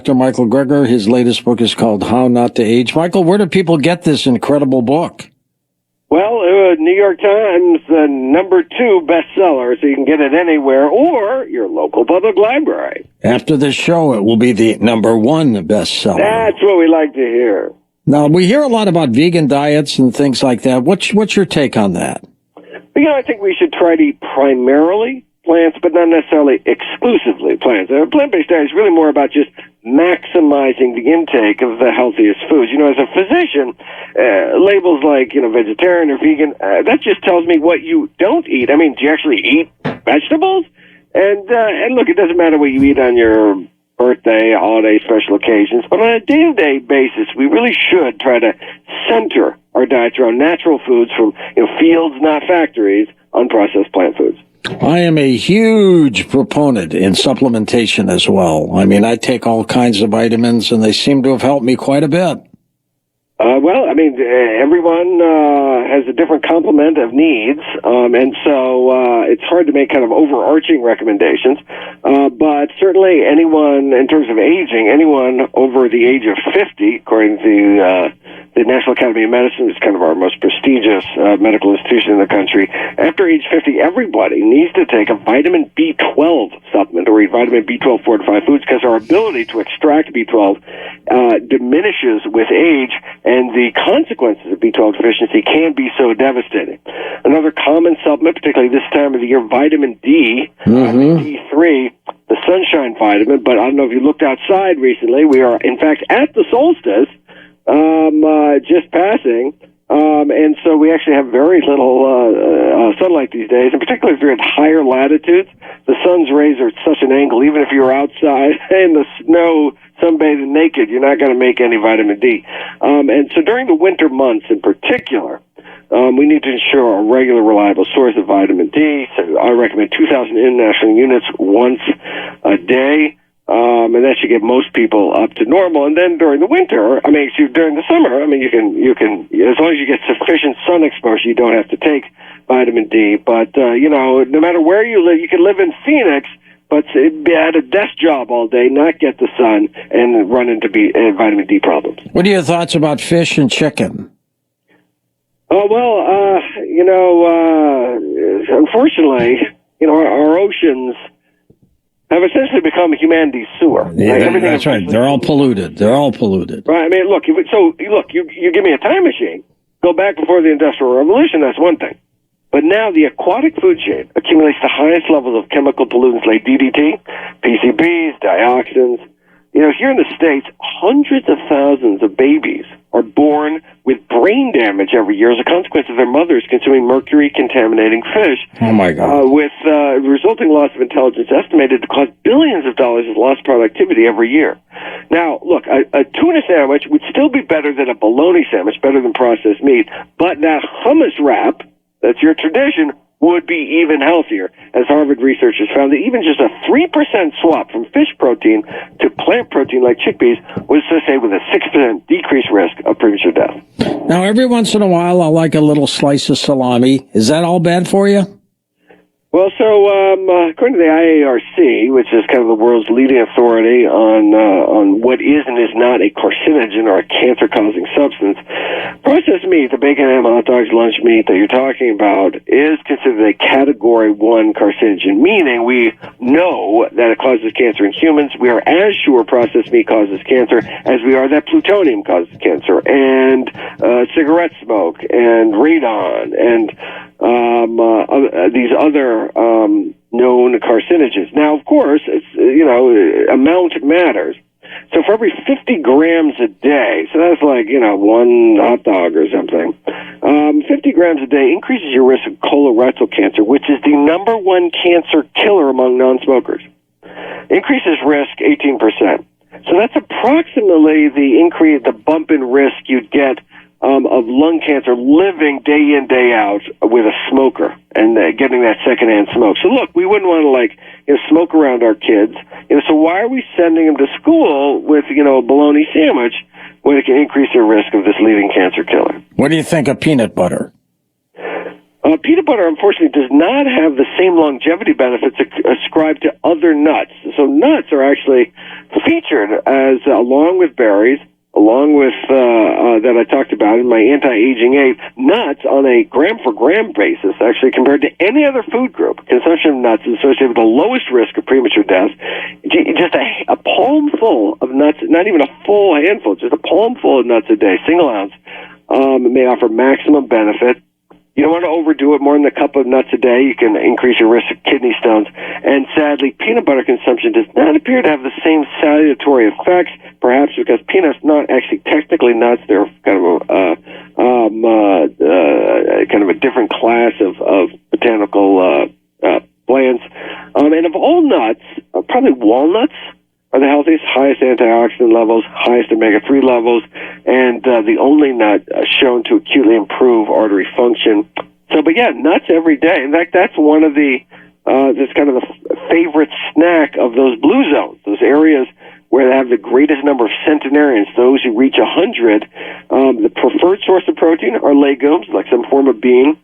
Dr. Michael Greggor. His latest book is called How Not to Age. Michael, where do people get this incredible book? Well, New York Times, #2 bestseller, so you can get it anywhere, or your local public library. After this show, it will be the #1 bestseller. That's what we like to hear. Now, we hear a lot about vegan diets and things like that. What's your take on that? I think we should try to eat primarily plants, but not necessarily exclusively plants. A plant-based diet is really more about just maximizing the intake of the healthiest foods. As a physician, labels like, vegetarian or vegan, that just tells me what you don't eat. I mean, do you actually eat vegetables? And look, it doesn't matter what you eat on your birthday, holiday, special occasions, but on a day-to-day basis, we really should try to center our diets around natural foods from fields, not factories, unprocessed plant foods. I am a huge proponent in supplementation as well. I mean, I take all kinds of vitamins, and they seem to have helped me quite a bit. Everyone has a different complement of needs, and so it's hard to make kind of overarching recommendations. But certainly anyone, in terms of aging, anyone over the age of 50, according to the National Academy of Medicine, is kind of our most prestigious medical institution in the country. After age 50, everybody needs to take a vitamin B12 supplement or eat vitamin B12 fortified foods because our ability to extract B12 diminishes with age, and the consequences of B12 deficiency can be so devastating. Another common supplement, particularly this time of the year, vitamin D, vitamin D3, the sunshine vitamin. But I don't know if you looked outside recently. We are, in fact, at the solstice, just passing. And so we actually have very little sunlight these days, and particularly if you're at higher latitudes, the sun's rays are at such an angle, even if you're outside in the snow sunbathing naked, you're not going to make any vitamin D. And so during the winter months in particular, we need to ensure a regular, reliable source of vitamin D. So I recommend 2,000 international units once a day. And that should get most people up to normal. And then during the winter, during the summer, you can, as long as you get sufficient sun exposure, you don't have to take vitamin D. But, no matter where you live, you can live in Phoenix, but be at a desk job all day, not get the sun, and run into vitamin D problems. What are your thoughts about fish and chicken? Unfortunately, our oceans have essentially become humanity's sewer. Yeah, that's right. They're all polluted. Right. Look, you give me a time machine, go back before the Industrial Revolution, that's one thing. But now the aquatic food chain accumulates the highest levels of chemical pollutants like DDT, PCBs, dioxins. Here in the States, hundreds of thousands of babies are born with brain damage every year as a consequence of their mothers consuming mercury-contaminating fish. Oh, my God. With resulting loss of intelligence estimated to cost billions of dollars of lost productivity every year. Now, look, a tuna sandwich would still be better than a bologna sandwich, better than processed meat, but that hummus wrap, that's your tradition, would be even healthier, as Harvard researchers found that even just a 3% swap from fish protein to plant protein like chickpeas was associated with a 6% decreased risk of premature death. Now, every once in a while, I like a little slice of salami. Is that all bad for you? Well, so according to the IARC, which is kind of the world's leading authority on what is and is not a carcinogen or a cancer-causing substance, processed meat, the bacon, ham, hot dogs, lunch meat that you're talking about, is considered a Category 1 carcinogen, meaning we know that it causes cancer in humans. We are as sure processed meat causes cancer as we are that plutonium causes cancer, and cigarette smoke, and radon, and these other known carcinogens. Now, of course, it's, amount matters. So for every 50 grams a day, so that's like, one hot dog or something, 50 grams a day increases your risk of colorectal cancer, which is the #1 cancer killer among non-smokers. Increases risk 18%. So that's approximately the bump in risk you'd get of lung cancer living day in, day out with a smoker and getting that secondhand smoke. So look, we wouldn't want to smoke around our kids. So why are we sending them to school with, a bologna sandwich when it can increase their risk of this leading cancer killer? What do you think of peanut butter? Peanut butter, unfortunately, does not have the same longevity benefits ascribed to other nuts. So nuts are actually featured as, along with berries, along with that I talked about in my anti-aging aid, nuts on a gram-for-gram basis, actually compared to any other food group, consumption of nuts is associated with the lowest risk of premature death. Just a palmful of nuts, not even a full handful, just a palmful of nuts a day, single ounce, may offer maximum benefit. You don't want to overdo it. More than a cup of nuts a day, you can increase your risk of kidney stones. And sadly, peanut butter consumption does not appear to have the same salutary effects, perhaps because peanuts not actually technically nuts. They're kind of a different class of botanical plants. And of all nuts, probably walnuts are the healthiest, highest antioxidant levels, highest omega-3 levels, and the only nut shown to acutely improve artery function. So, but yeah, nuts every day. In fact, that's one of that's kind of the favorite snack of those blue zones, those areas where they have the greatest number of centenarians, those who reach 100. The preferred source of protein are legumes, like some form of bean.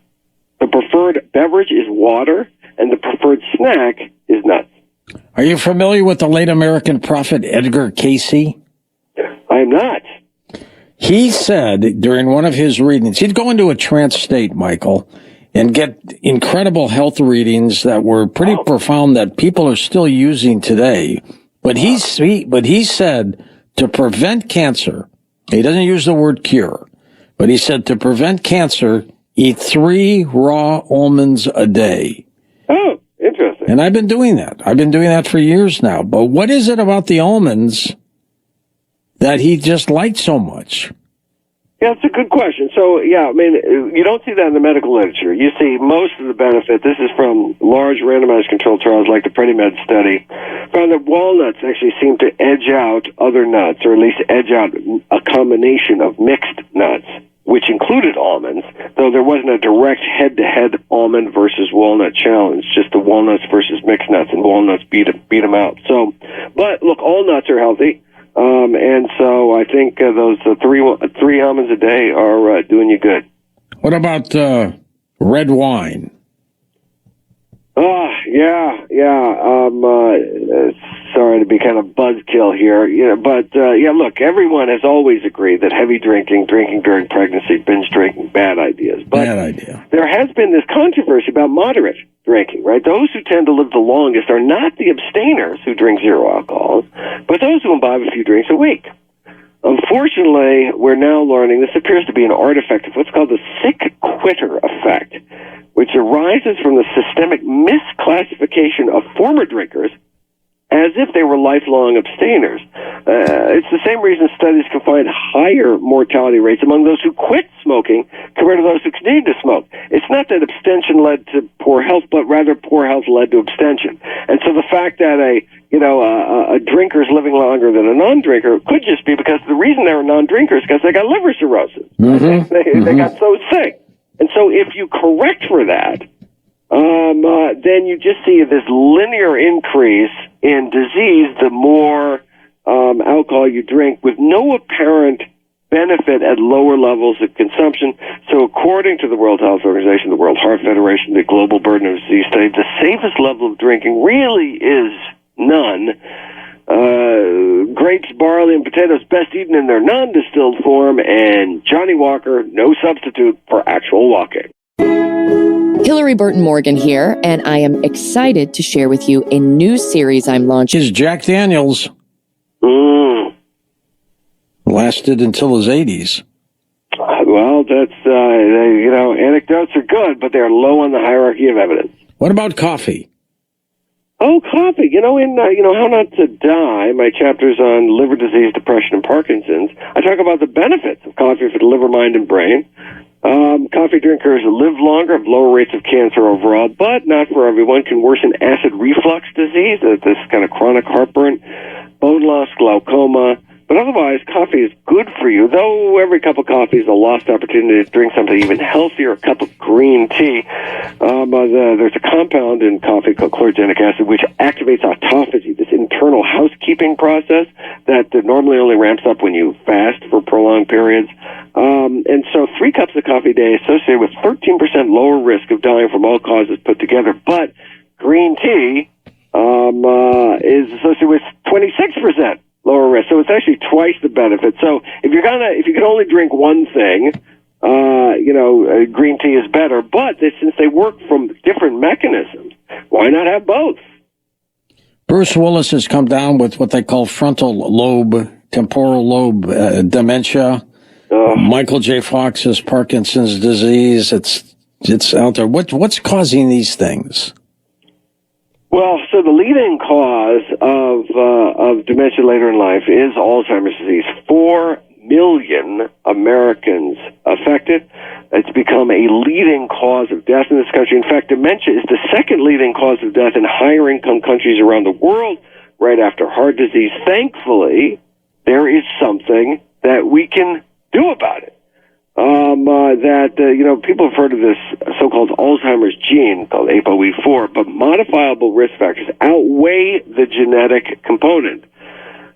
The preferred beverage is water, and the preferred snack is nuts. Are you familiar with the late American prophet Edgar Cayce? I am not. He said during one of his readings, he'd go into a trance state, Michael, and get incredible health readings that were pretty profound that people are still using today. But he said to prevent cancer, he doesn't use the word cure, but he said to prevent cancer, eat 3 raw almonds a day. Oh. Interesting. And I've been doing that. I've been doing that for years now. But what is it about the almonds that he just liked so much? Yeah, it's a good question. So, yeah, I mean, you don't see that in the medical literature. You see most of the benefit. This is from large randomized controlled trials like the PrediMed study. Found that walnuts actually seem to edge out other nuts, or at least edge out a combination of mixed nuts, which included almonds, though there wasn't a direct head-to-head almond versus walnut challenge, just the walnuts versus mixed nuts, and walnuts beat them out. So, but look, all nuts are healthy, and so I think those three almonds a day are doing you good. What about red wine? Sorry to be kind of buzzkill here, but look, everyone has always agreed that heavy drinking during pregnancy, binge drinking, bad ideas. But bad idea. There has been this controversy about moderate drinking, right? Those who tend to live the longest are not the abstainers who drink zero alcohol, but those who imbibe a few drinks a week. Unfortunately, we're now learning this appears to be an artifact of what's called the sick quitter effect, which arises from the systemic misclassification of former drinkers as if they were lifelong abstainers. It's the same reason studies can find higher mortality rates among those who quit smoking compared to those who continue to smoke. It's not that abstention led to poor health, but rather poor health led to abstention. And so the fact that a drinker is living longer than a non-drinker could just be because the reason they're non-drinkers is because they got liver cirrhosis. Mm-hmm. They got so sick. And so if you correct for that, then you just see this linear increase in disease the more alcohol you drink, with no apparent benefit at lower levels of consumption. So according to the World Health Organization, the World Heart Federation, the Global Burden of Disease Study, the safest level of drinking really is none. Grapes, barley, and potatoes best eaten in their non-distilled form, and Johnny Walker, no substitute for actual walking. Hillary Burton Morgan here, and I am excited to share with you a new series I'm launching. His Jack Daniels lasted until his 80s. Well, that's, anecdotes are good, but they're low on the hierarchy of evidence. What about coffee? Oh, coffee. In How Not to Die, my chapters on liver disease, depression, and Parkinson's, I talk about the benefits of coffee for the liver, mind, and brain. Coffee drinkers live longer, have lower rates of cancer overall, but not for everyone. Can worsen acid reflux disease, this kind of chronic heartburn, bone loss, glaucoma, But otherwise, coffee is good for you, though every cup of coffee is a lost opportunity to drink something even healthier, a cup of green tea. There's a compound in coffee called chlorogenic acid, which activates autophagy, this internal housekeeping process that normally only ramps up when you fast for prolonged periods. And so 3 cups of coffee a day associated with 13% lower risk of dying from all causes put together. But green tea is associated with 26% lower risk. So it's actually twice the benefit. So if you can only drink one thing, green tea is better. But since they work from different mechanisms, why not have both? Bruce Willis has come down with what they call temporal lobe dementia. Michael J. Fox has Parkinson's disease. It's out there. What's causing these things? Well, so the leading cause of dementia later in life is Alzheimer's disease. 4 million Americans affected. It's become a leading cause of death in this country. In fact, dementia is the second leading cause of death in higher income countries around the world, right after heart disease. Thankfully, there is something that we can do about it. People have heard of this so-called Alzheimer's gene called ApoE4, but modifiable risk factors outweigh the genetic component.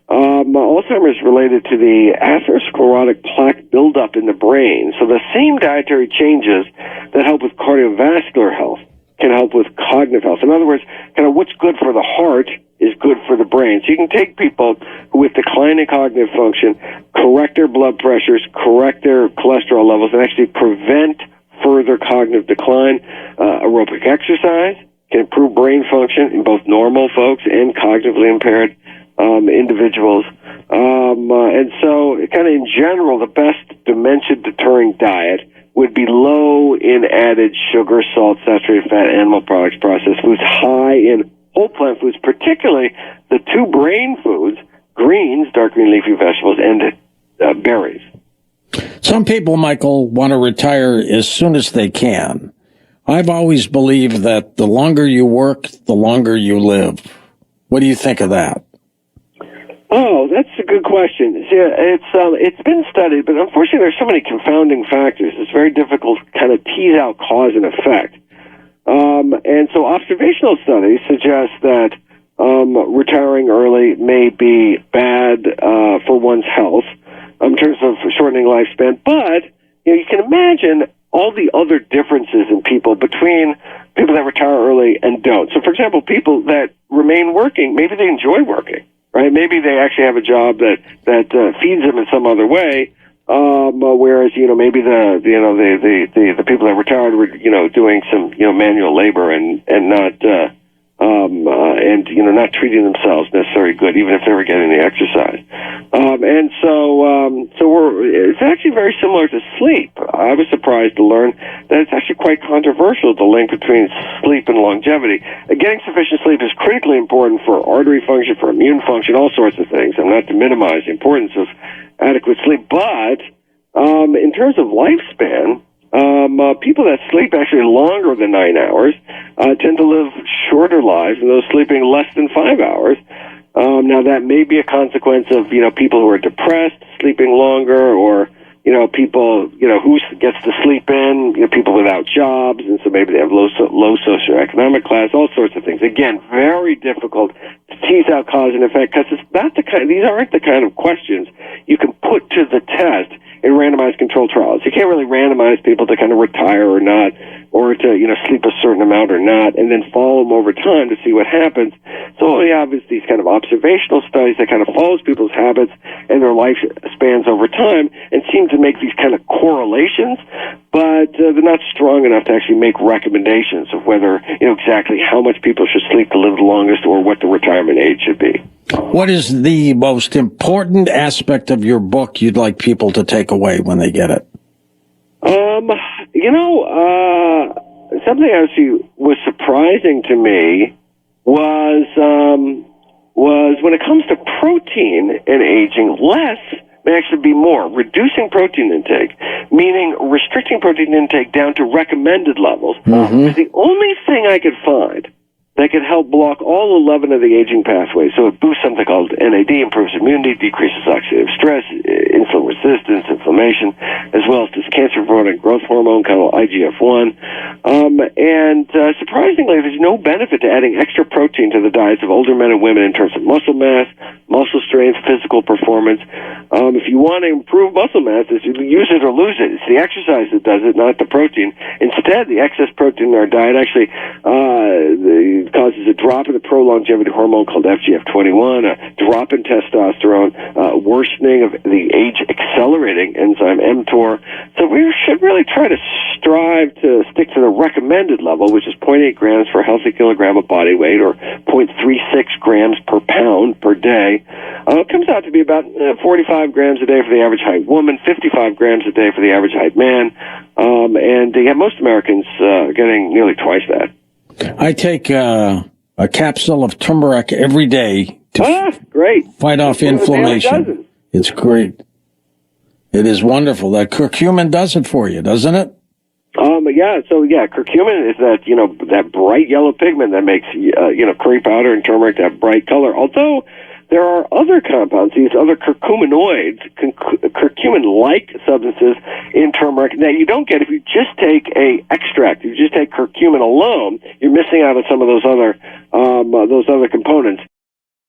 Alzheimer's is related to the atherosclerotic plaque buildup in the brain. So the same dietary changes that help with cardiovascular health can help with cognitive health. In other words, kind of what's good for the heart is good for the brain. So you can take people who with declining cognitive function, correct their blood pressures, correct their cholesterol levels, and actually prevent further cognitive decline. Aerobic exercise can improve brain function in both normal folks and cognitively impaired individuals. And so kind of in general, the best dementia-deterring diet would be low in added sugar, salt, saturated fat, animal products, processed foods, high in whole plant foods, particularly the 2 brain foods, greens, dark green leafy vegetables, and berries. Some people, Michael, want to retire as soon as they can. I've always believed that the longer you work, the longer you live. What do you think of that? Oh, that's a good question. Yeah, it's been studied, but unfortunately there's so many confounding factors. It's very difficult to kind of tease out cause and effect. And so observational studies suggest that retiring early may be bad for one's health in terms of shortening lifespan. But you can imagine all the other differences in people between people that retire early and don't. So, for example, people that remain working, maybe they enjoy working. Right? Maybe they actually have a job that feeds them in some other way. Whereas, maybe the people that retired were, doing some, manual labor and not, not treating themselves necessarily good, even if they were getting the exercise. It's actually very similar to sleep. I was surprised to learn that it's actually quite controversial, the link between sleep and longevity. Getting sufficient sleep is critically important for artery function, for immune function, all sorts of things. I'm not to minimize the importance of adequate sleep, but in terms of lifespan, people that sleep actually longer than 9 hours tend to live shorter lives than those sleeping less than 5 hours. Now, that may be a consequence of, people who are depressed, sleeping longer, or, people, who gets to sleep in, people without jobs, and so maybe they have low socioeconomic class, all sorts of things. Again, very difficult to tease out cause and effect, because these aren't the kind of questions you can put to the test in randomized controlled trials. You can't really randomize people to kind of retire or not, or to, sleep a certain amount or not, and then follow them over time to see what happens. So all you have is these kind of observational studies that kind of follows people's habits and their life spans over time and seem to make these kind of correlations, but they're not strong enough to actually make recommendations of whether, exactly how much people should sleep to live the longest or what the retirement age should be. What is the most important aspect of your book you'd like people to take away when they get it? Something actually was surprising to me was when it comes to protein and aging, less may actually be more. Reducing protein intake, meaning restricting protein intake down to recommended levels, is the only thing I could find that can help block all 11 of the aging pathways. So it boosts something called NAD, improves immunity, decreases oxidative stress, insulin resistance, inflammation, as well as this cancer-promoting growth hormone called IGF-1. Surprisingly, there's no benefit to adding extra protein to the diets of older men and women in terms of muscle mass, muscle strength, physical performance. If you want to improve muscle mass, it's use it or lose it. It's the exercise that does it, not the protein. Instead, the excess protein in our diet actually causes a drop in the pro-longevity hormone called FGF21, a drop in testosterone, worsening of the age-accelerating enzyme mTOR. So we should really try to strive to stick to the recommended level, which is 0.8 grams per healthy kilogram of body weight, or 0.36 grams per pound per day. It comes out to be about 45 grams a day for the average height woman, 55 grams a day for the average height man, and most Americans getting nearly twice that. I take a capsule of turmeric every day to great. fight off inflammation. It's great. It is wonderful. That curcumin does it for you, doesn't it? Curcumin is that bright yellow pigment that makes curry powder and turmeric that bright color. Although there are other compounds, these other curcuminoids, curcumin-like substances in turmeric that you don't get if you just take a extract. If you just take curcumin alone, you're missing out on some of those other components.